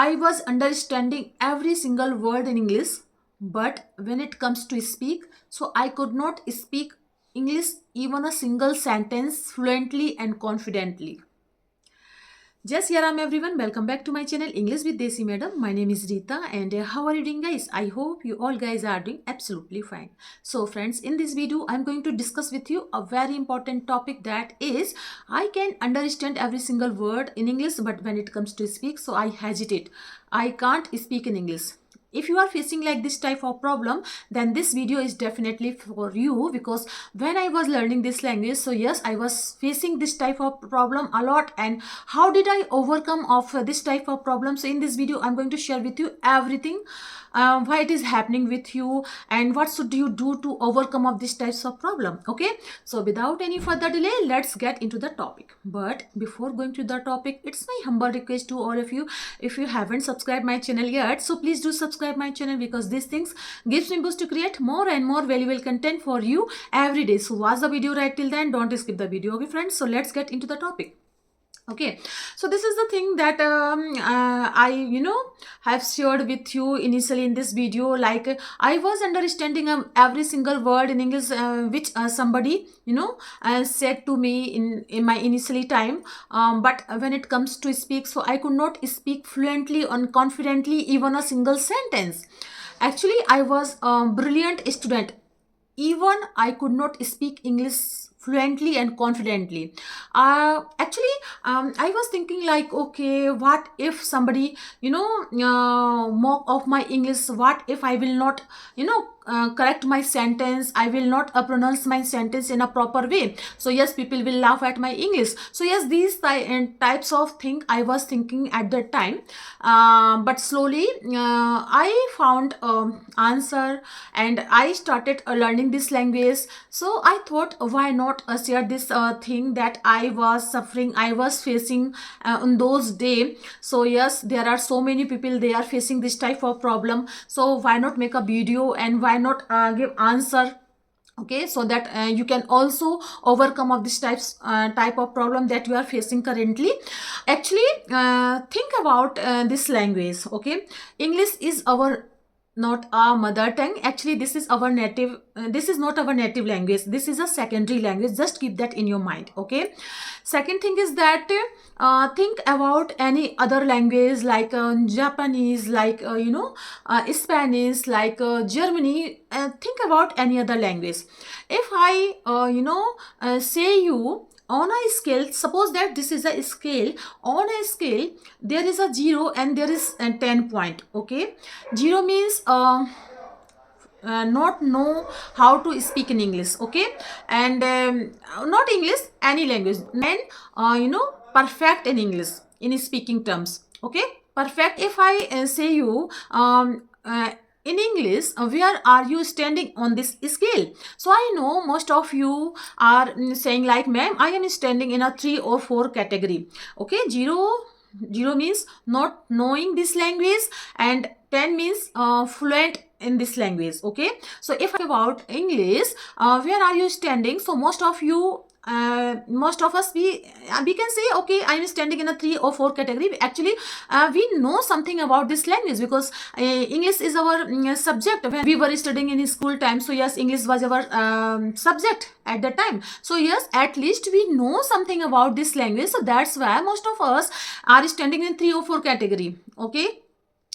I was understanding every single word in English, but when it comes to speak, so I could not speak English even a single sentence fluently and confidently. Just here everyone. Welcome back to my channel English with Desi Madam. My name is Rita and how are you doing guys? I hope you all guys are doing absolutely fine. So friends, in this video I'm going to discuss with you a very important topic, that is I can understand every single word in English, but when it comes to speak, so I hesitate. I can't speak in English. If you are facing like this type of problem, then this video is definitely for you, because when I was learning this language, so yes, I was facing this type of problem a lot. And how did I overcome of this type of problem? So in this video I'm going to share with you everything, why it is happening with you and what should you do to overcome of these types of problem. Okay, so without any further delay, let's get into the topic. But before going to the topic, it's my humble request to all of you, if you haven't subscribed my channel yet, so please do subscribe my channel, because these things gives me boost to create more and more valuable content for you every day. So watch the video right till then, don't skip the video. Okay friends, so let's get into the topic. Okay, so this is the thing that I have shared with you initially in this video. Like I was understanding every single word in English, which somebody said to me in my initially time, but when it comes to speak, so I could not speak fluently and confidently even a single sentence. Actually, I was a brilliant student, even I could not speak English fluently and confidently. Actually, I was thinking like, okay, what if somebody mock of my English? What if I will not correct my sentence? I will not pronounce my sentence in a proper way. So yes, people will laugh at my English. So yes, these types of thing I was thinking at that time. But slowly I found answer, and I started learning this language. So I thought, why not share this thing that I was suffering, I was facing in those days. So yes, there are so many people, they are facing this type of problem. So why not make a video, and why not give answer? Okay, so that you can also overcome of this type of problem that you are facing currently. Actually, think about this language. Okay, English is our not our mother tongue. Actually, this is our native, this is not our native language, this is a secondary language. Just keep that in your mind. Okay, second thing is that think about any other language, like Japanese, like Spanish, like Germany. Think about any other language. If I say you on a scale, suppose that this is a scale. On a scale, there is a 0 and there is a 10 point. Okay, 0 means not know how to speak in English. Okay, and not English, any language. And perfect in English in speaking terms. Okay, perfect. If I say you in English, where are you standing on this scale? So I know most of you are saying like, ma'am, I am standing in a 3 or 4 category. Okay, 0 means not knowing this language, and 10 means fluent in this language. Okay, so if about English, where are you standing? So most of you, most of us, we can say, okay, I am standing in a 3 or 4 category. Actually, we know something about this language, because English is our subject when we were studying in school time. So yes, English was our subject at that time. So yes, at least we know something about this language. So that's why most of us are standing in 3 or 4 category. Okay,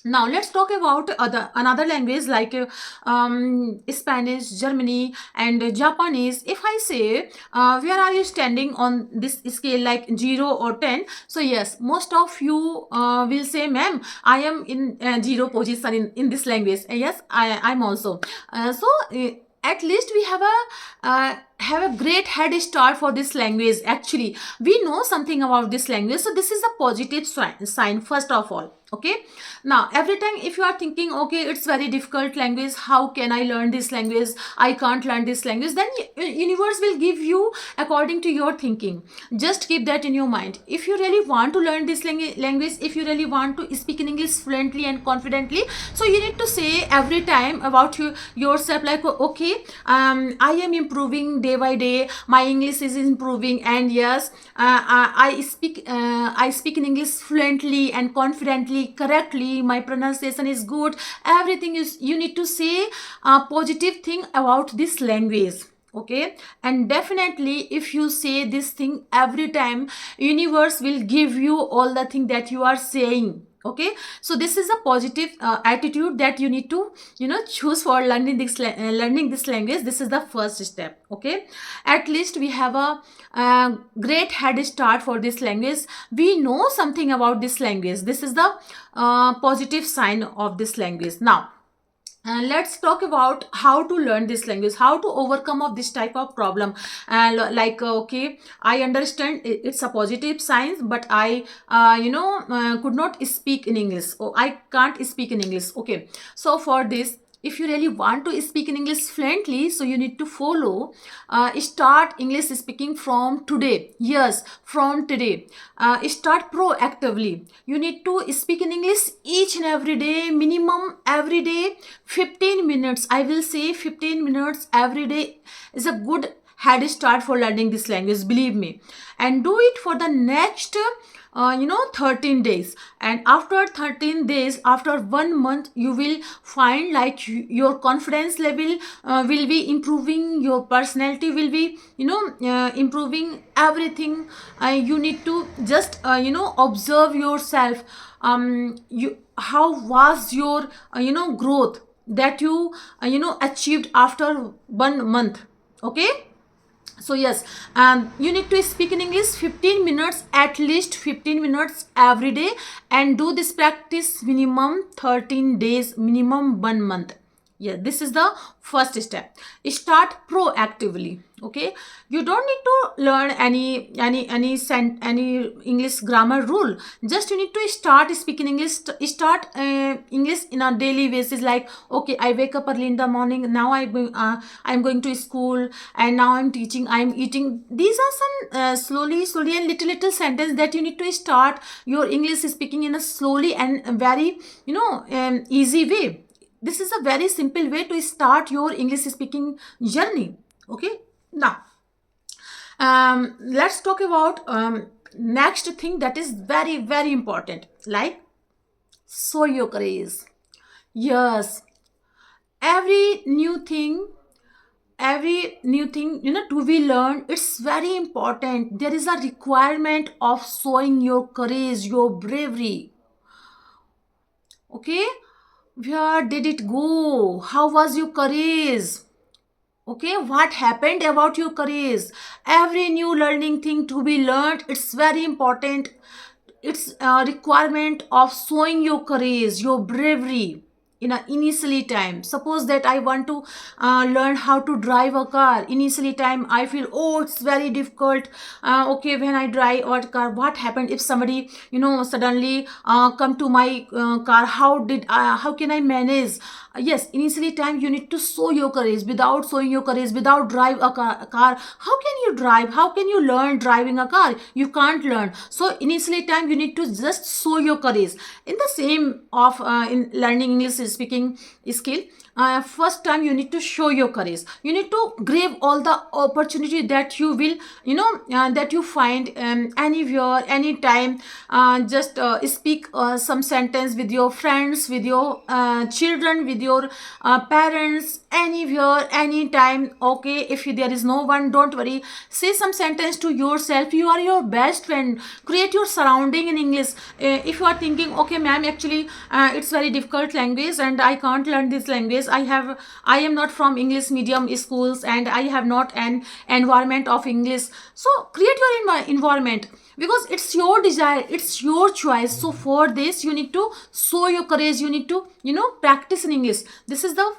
now let's talk about another language, like Spanish, Germany, and Japanese. If I say where are you standing on this scale, like 0 or 10? So yes, most of you will say, ma'am, I am in 0 position in this language. Yes, I'm also at least we have a great head start for this language. Actually, we know something about this language, so this is a positive sign first of all. Okay, now every time if you are thinking, okay, it's very difficult language, how can I learn this language, I can't learn this language, then universe will give you according to your thinking. Just keep that in your mind. If you really want to learn this language, if you really want to speak in English fluently and confidently, so you need to say every time about yourself, like, okay, I am improving day by day my English is improving, and yes, I speak in English fluently and confidently, correctly. My pronunciation is good. Everything is, you need to say a positive thing about this language. Okay, and definitely if you say this thing every time, universe will give you all the thing that you are saying. Okay, so this is a positive attitude that you need to, choose for learning learning this language. This is the first step. Okay, at least we have a great head start for this language. We know something about this language. This is the positive sign of this language. Now let's talk about how to learn this language, how to overcome of this type of problem. And okay, I understand it's a positive sign, but I could not speak in English, or I can't speak in English. Okay, so for this, if you really want to speak in English fluently, so you need to follow, start English speaking from today. Yes, from today. Start proactively. You need to speak in English each and every day, minimum every day 15 minutes. I will say 15 minutes every day is a good head start for learning this language, believe me. And do it for the next 13 days. And after 13 days, after 1 month, you will find like your confidence level will be improving, your personality will be improving, everything. You need to just observe yourself. You, how was your growth that you achieved after 1 month. Okay, so yes, you need to speak in English 15 minutes, at least 15 minutes every day, and do this practice minimum 13 days, minimum 1 month. Yeah, this is the first step. Start proactively. Okay, you don't need to learn any English grammar rule. Just you need to start speaking English. Start English in a daily basis. Like, okay, I wake up early in the morning. Now I'm going to school, and now I'm teaching. I'm eating. These are some slowly and little sentence that you need to start your English speaking in a slowly and very easy way. This is a very simple way to start your English speaking journey. Okay, now let's talk about next thing that is very important, like show your courage. Yes, every new thing, to be learned, it's very important. There is a requirement of showing your courage, your bravery. Okay, where did it go? How was your courage? Okay, what happened about your courage? Every new learning thing to be learned, it's very important. It's a requirement of showing your courage, your bravery in a initially time. Suppose that I want to learn how to drive a car. Initially time I feel, oh, it's very difficult. Okay, when I drive a car, what happened if somebody suddenly come to my car? How can I manage? Yes, initially time you need to show your courage. Without showing your courage, without drive a car, how can you drive? How can you learn driving a car? You can't learn. So initially time you need to just show your courage. In the same of in learning English speaking skill, first time you need to show your courage. You need to grab all the opportunity that you will that you find anywhere, anytime. Just speak some sentence with your friends, with your children, with your parents, anywhere, anytime. Okay, if there is no one, don't worry, say some sentence to yourself. You are your best friend. Create your surrounding in English. If you are thinking, okay ma'am, actually it's very difficult language and I can't learn this language. I am not from English medium schools and I have not an environment of English. So create your environment, because it's your desire, it's your choice. So for this you need to show your courage. You need to practice in English. This is the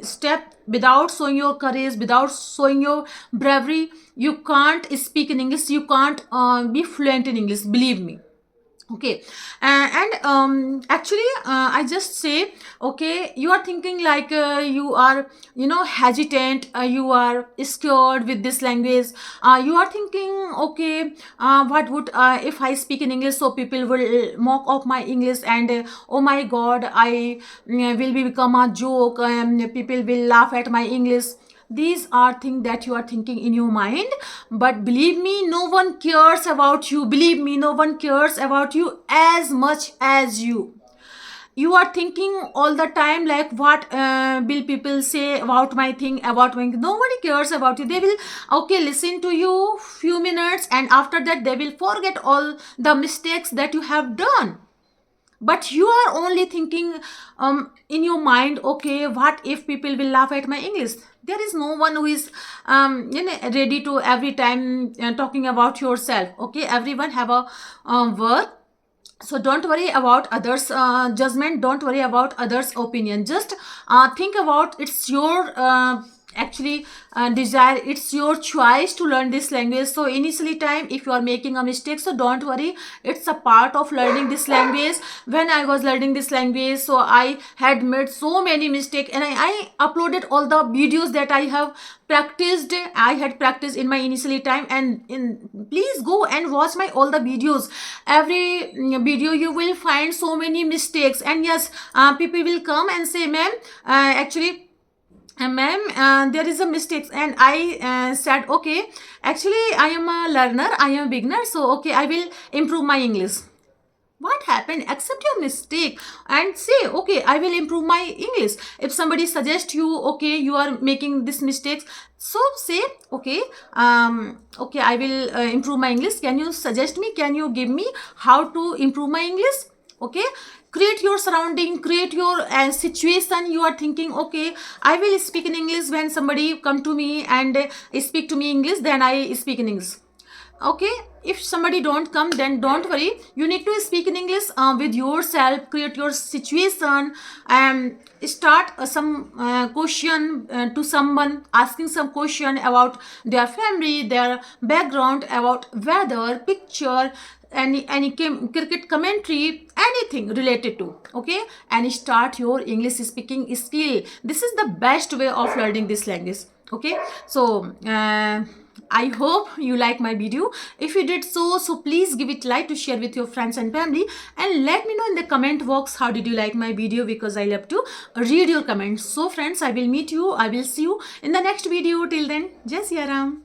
step. Without showing your courage, without showing your bravery, you can't speak in English. You can't be fluent in English, believe me. Okay, and actually I just say, okay, you are thinking like you are hesitant, you are scared with this language. You are thinking, okay, what would if I speak in English, so people will mock of my English, and oh my god, I will become a joke, people will laugh at my English. These are things that you are thinking in your mind, but believe me, no one cares about you. Believe me, no one cares about you as much as you. You are thinking all the time like, what will people say about my thing, about my, nobody cares about you. They will, okay, listen to you few minutes, and after that they will forget all the mistakes that you have done. But you are only thinking in your mind, okay, what if people will laugh at my English? There is no one who is ready to every time talking about yourself. Okay, everyone have a work. So don't worry about others judgment, don't worry about others opinion. Just think about, it's your actually desire, it's your choice to learn this language. So initially time, if you are making a mistake, so don't worry, it's a part of learning this language. When I was learning this language, so I had made so many mistakes, and I uploaded all the videos that I have practiced. I had practiced in my initially time, and please go and watch my all the videos. Every video you will find so many mistakes. And yes, people will come and say, ma'am, actually ma'am, there is a mistake. And I said, okay, actually I am a learner, I am a beginner, so okay, I will improve my English. What happened? Accept your mistake and say, okay, I will improve my English. If somebody suggests you, okay, you are making this mistakes, so say, okay, okay, I will improve my English. Can you suggest me, can you give me how to improve my English? Okay, create your surrounding, create your situation. You are thinking, okay, I will speak in English. When somebody come to me and speak to me English, then I speak in English. Okay, if somebody don't come, then don't worry, you need to speak in English with yourself. Create your situation and start some question to someone, asking some question about their family, their background, about weather, picture, any cricket commentary, anything related to, okay, and start your English speaking skill. This is the best way of learning this language. Okay, so I hope you like my video. If you did so please give it like to share with your friends and family, and let me know in the comment box how did you like my video, because I love to read your comments. So friends, I will meet you, I will see you in the next video. Till then, Jai Siya Ram.